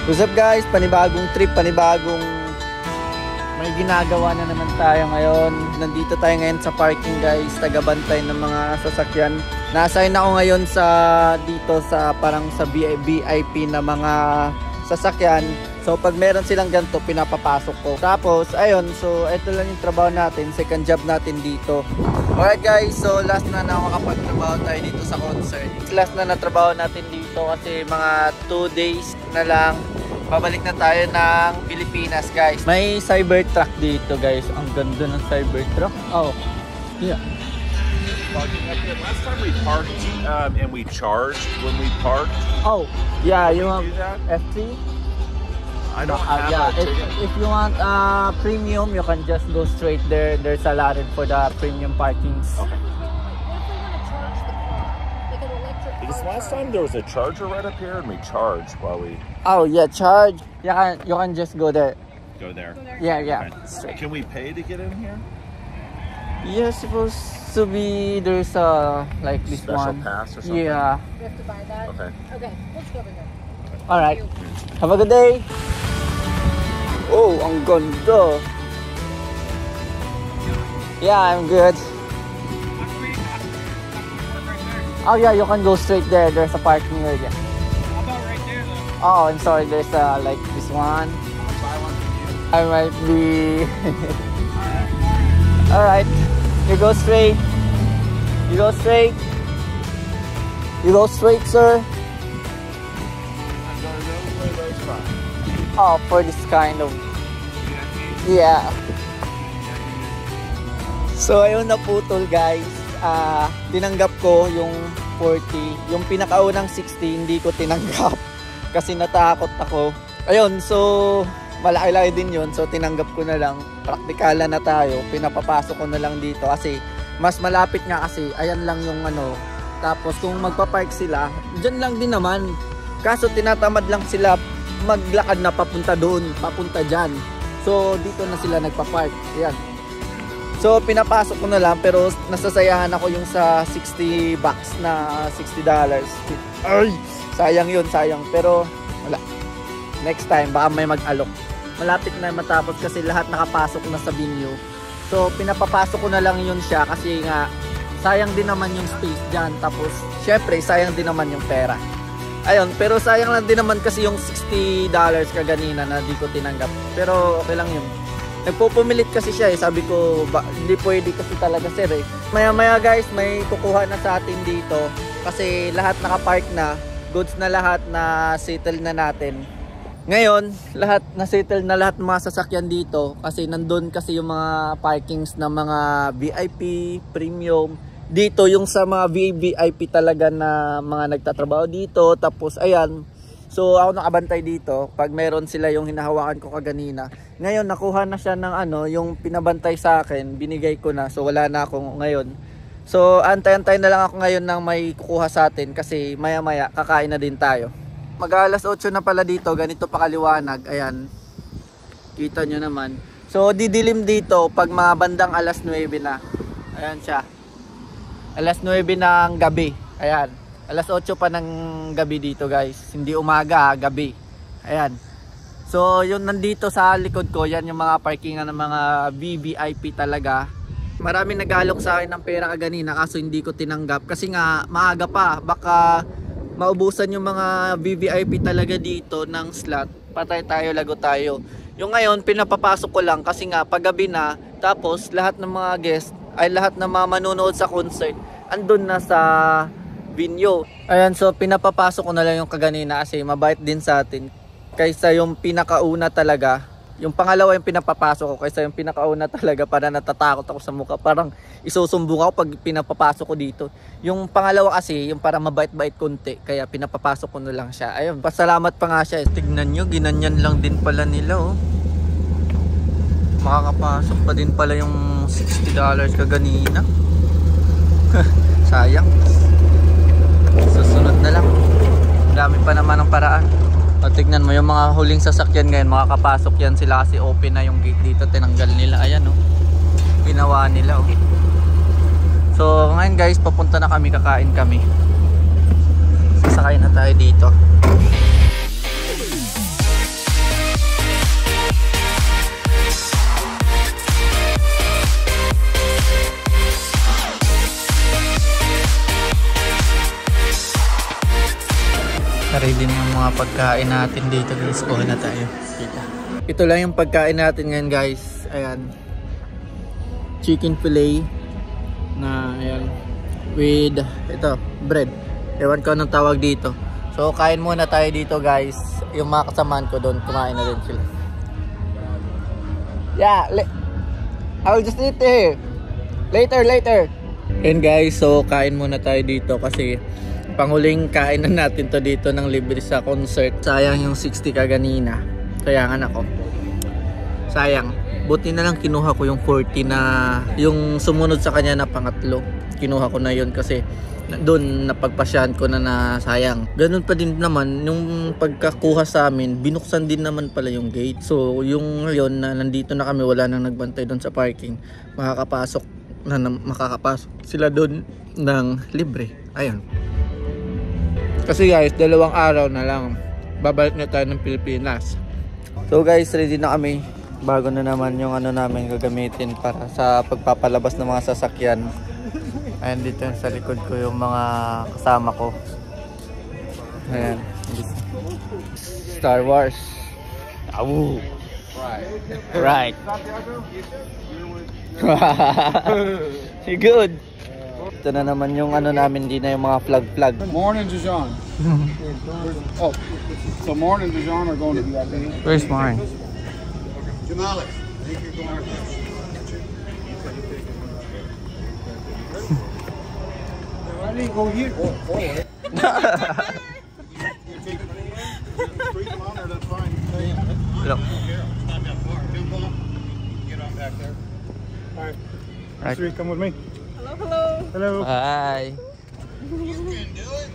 What's up guys? Panibagong trip, panibagong may ginagawa na naman tayo ngayon. Nandito tayo ngayon sa parking guys, tagabantay ng mga sasakyan. Na-assign ako ngayon sa dito sa parang sa VIP na mga sasakyan. So pag meron silang ganito, pinapapasok ko. Tapos ayun, so ito lang yung trabaho natin, second job natin dito. Alright guys, so last na makapagtrabaho tayo dito sa concert. Last na natrabaho natin dito kasi mga 2 days na lang babalik na tayo ng Pilipinas guys. May Cybertruck dito guys. Ang ganda ng Cybertruck. Oh, yeah. Parking up here. Last time we parked and we charged when we parked. Oh, yeah, you want do that? F3? I don't have yeah, a ticket. if you want premium, you can just go straight there. There's a lot for the premium parkings. Okay. Because last time there was a charger right up here and we charged while we Oh yeah, charge. You can just go there. go there. Yeah, yeah. Okay. Straight. Can we pay to get in here? Yeah, supposed to be there's a like this Special one. pass or something? Yeah. We have to buy that? Okay. Okay, let's go over there. All right. Have a good day. Oh, ang ganda. Yeah, I'm good. Oh yeah, you can go straight there. There's a parking area. How about right there though? Oh, I'm sorry. There's like this one. I'll buy one for you. I might be. All right. You go straight. You go straight. You go straight, sir. Oh, for this kind of. Yeah. So ayun, naputol guys. Tinanggap ko yung 40. Yung pinakaunang 60 hindi ko tinanggap kasi natakot ako. Ayun, so malaki-laki din yun. So tinanggap ko na lang. Praktikala na tayo. Pinapapasok ko na lang dito kasi mas malapit nga kasi ayan lang yung ano. Tapos kung magpa-park sila, dyan lang din naman. Kaso tinatamad lang sila maglakad na papunta doon, papunta dyan. So dito na sila nagpa-park. Ayan. So pinapasok ko na lang pero nasasayahan ako yung sa 60 bucks na $60. Ay, sayang yun, sayang. Pero wala. Next time baka may mag-alok. Malapit na matapos kasi lahat nakapasok na sa venue. So pinapapasok ko na lang yun siya kasi nga sayang din naman yung space dyan. Tapos syempre sayang din naman yung pera. Ayun, pero sayang lang din naman kasi yung $60 kaganina na di ko tinanggap. Pero okay lang yun. Nagpupumilit kasi siya eh. Sabi ko, hindi pwede kasi talaga sir eh. Maya maya guys, may kukuha na sa atin dito. Kasi lahat nakapark na. Goods na lahat na settle na natin. Ngayon, lahat na settle na lahat ng mga sasakyan dito. Kasi nandun kasi yung mga parkings ng mga VIP, premium. Dito yung sa mga VIP talaga na mga nagtatrabaho dito. Tapos ayan. So ako nakabantay dito pag meron sila yung hinahawakan ko kaganina. Ngayon nakuha na siya ng ano, yung pinabantay sa akin, binigay ko na. So wala na ako ngayon. So antay-antay na lang ako ngayon nang may kukuha sa atin kasi maya-maya kakain na din tayo. Mag-alas 8 na pala dito, ganito pa kaliwanag. Ayan. Kita nyo naman. So didilim dito pag mga bandang alas 9 na. Ayan siya. Alas 9 ng gabi. Ayan. Alas 8 pa ng gabi dito guys. Hindi umaga, gabi. Ayan. So yun nandito sa likod ko, yan yung mga parkingan ng mga VVIP talaga. Maraming nag-alok sa akin ng pera kaganina kaso hindi ko tinanggap. Kasi nga maaga pa. Baka maubusan yung mga VVIP talaga dito ng slot. Patay tayo, lago tayo. Yung ngayon pinapapasok ko lang kasi nga paggabi na. Tapos lahat ng mga guest ay lahat ng mga manunood sa concert andun na sa venue. Ayan, so pinapapasok ko na lang yung kaganina kasi mabait din sa atin kaysa yung pinakauna talaga. Yung pangalawa yung pinapapasok ko kaysa yung pinakauna talaga, para natatakot ako sa mukha. Parang isusumbong ako pag pinapapasok ko dito. Yung pangalawa kasi yung para mabait-bait konti, kaya pinapapasok ko na lang siya. Ayun, pasalamat pa nga siya. Tignan nyo, ginanyan lang din pala nila oh. Makakapasok pa din pala yung $60 kaganina. Sayang. Susunod na lang. Dami pa naman ang paraan. O, tignan mo yung mga huling sasakyan ngayon, makakapasok yan sila kasi open na yung gate dito. Tinanggal nila. Ayan o. Ginawa nila o. So ngayon guys, papunta na kami, kakain kami. Sasakay na tayo dito. mga pagkain natin dito guys. Kuha na tayo. Ito lang yung pagkain natin ngayon guys. Ayan. Chicken fillet na ayan with ito bread. Ewan ko anong tawag dito. So kain muna tayo dito guys. Yung mga kasamaan ko doon kumain na rin sila. Yeah, I'll just eat here. Later. And guys, so kain muna tayo dito kasi panghuling kainan natin to dito ng libre sa concert. Sayang yung 60 kaganina. Sayangan ako. Sayang. Buti na lang kinuha ko yung 40 na yung sumunod sa kanya na pangatlo. Kinuha ko na yun kasi doon napagpasyahan ko na sayang. Ganun pa din naman yung pagkakuha sa amin, binuksan din naman pala yung gate. So yung ngayon na nandito na kami, wala nang nagbantay doon sa parking, makakapasok sila doon ng libre. Ayun. Kasi guys, 2 araw na lang babalik na tayo ng Pilipinas. So guys, ready na kami. Bago na naman yung ano namin gagamitin para sa pagpapalabas ng mga sasakyan. Ayan, dito sa likod ko yung mga kasama ko. Ayan. Star Wars. Awu. Right. You're good. Ito na naman yung ano namin, di na yung mga flag. Morning, Dijon. Oh, so morning, Dijon are going to be out there. Where's mine? Jamali, I think you're going to I didn't go here. Oh. You're taking it anywhere? 3 kilometers, that's fine. Look. It's not that far. Jump on. Get on back there. All right. Sri, come with me. Hello. Bye.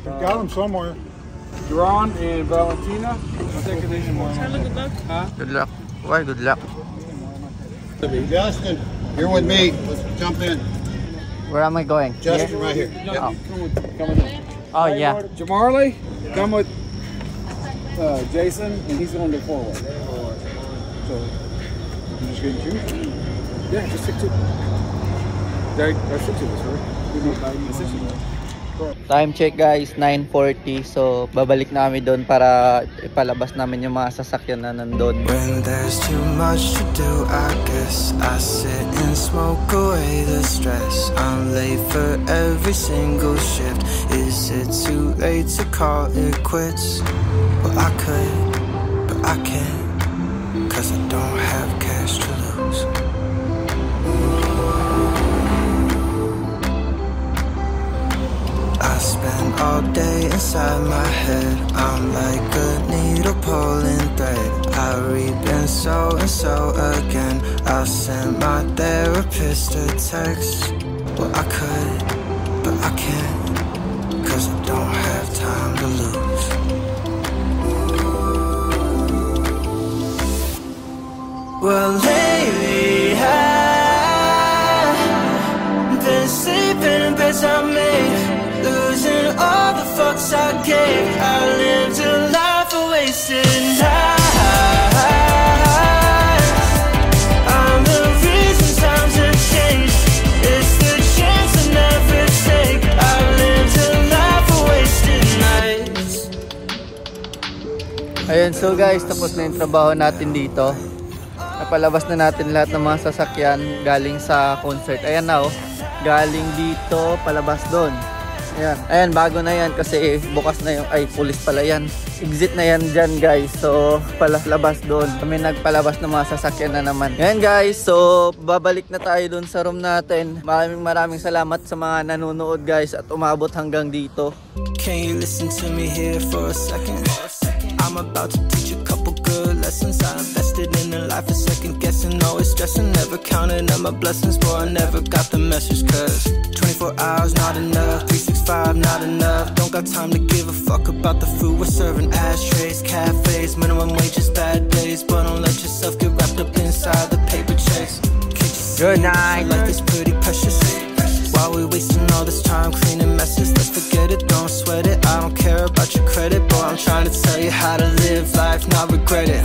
Got them somewhere. Duran and Valentina. I'll take it anymore. Good luck. Huh? Good luck. Why good luck? Justin, you're with me. Let's jump in. Where am I going? Justin, right here. No, come with me. Oh yeah. Jamarley, come with Jason, and he's going to forward. So, you just going to choose? Yeah, just stick to it. There's 6 of us, right? Time check guys, 9:40. So babalik na kami doon para ipalabas namin yung mga sasakyan na nandun. When there's too much to do, I guess I sit and smoke away the stress. I'm late for every single shift. Is it too late to call it quits? Well, I could, but I can't, 'cause I don't have cash to lose. I spend all day inside my head. I'm like a needle pulling thread. I reap and sow again. I'll send my therapist a text. Well, I could, but I can't, 'cause I don't have time to lose. Well, lately I've been sleeping in beds I made, losing all the fucks I gave. I lived a life of wasted nights. I'm the reason times have changed. It's the chance I never take. I lived a life of wasted nights. Ayun, so guys, tapos na yung trabaho natin dito. Napalabas na natin lahat ng mga sasakyan galing sa concert. Ayan na oh, galing dito, palabas doon. Ayan, bago na yan kasi bukas na yung, pulis pala yan. Exit na yan dyan guys, so palabas doon. Kami nagpalabas ng mga sasakyan na naman. Ayan guys, so babalik na tayo doon sa room natin. Maraming salamat sa mga nanonood guys at umabot hanggang dito. Can you listen to me here for a second? I'm about to teach a couple good lessons. I invested in a life of second guessing, always stressing, never counting on my blessings. Boy, I never got the message, 'cause 24 hours not enough, 365 not enough. Don't got time to give a fuck about the food we're serving. Ashtrays, cafes, minimum wages, bad days. But don't let yourself get wrapped up inside the paper chase. Good night. Life is pretty precious. Why we wasting all this time cleaning messes? Let's forget it, don't sweat it. I don't care about your credit, boy, I'm trying to tell you how to live life, not regret it.